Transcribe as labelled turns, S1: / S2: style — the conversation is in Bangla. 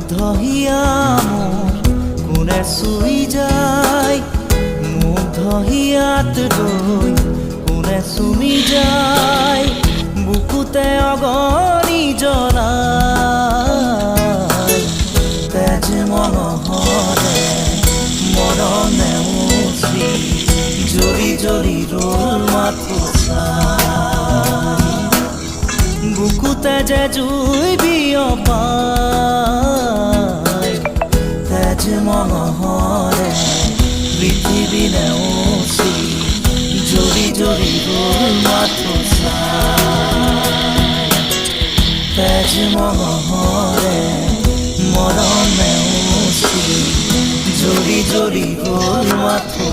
S1: মুগ্ধহিয়া মোৰ কোনে চুই যায়, মুগ্ধহিয়াত ৰৈ কোনে চুমি যায়, বুকুতে অগণি জ্বলাই। তেজ মনোহৰে মৰমে মুচি জ্বলি জ্বলি ৰ'ল মাথো চাই, বুকুতে যে জুই বিয়পাই। তেজ মনোহৰে পৃথিৱী নেওচি জ্বলি জ্বলি ৰ'ল মাথো চাই। তেজ মনোহৰে মৰমে মুচি জ্বলি জ্বলি ৰ'ল মাথো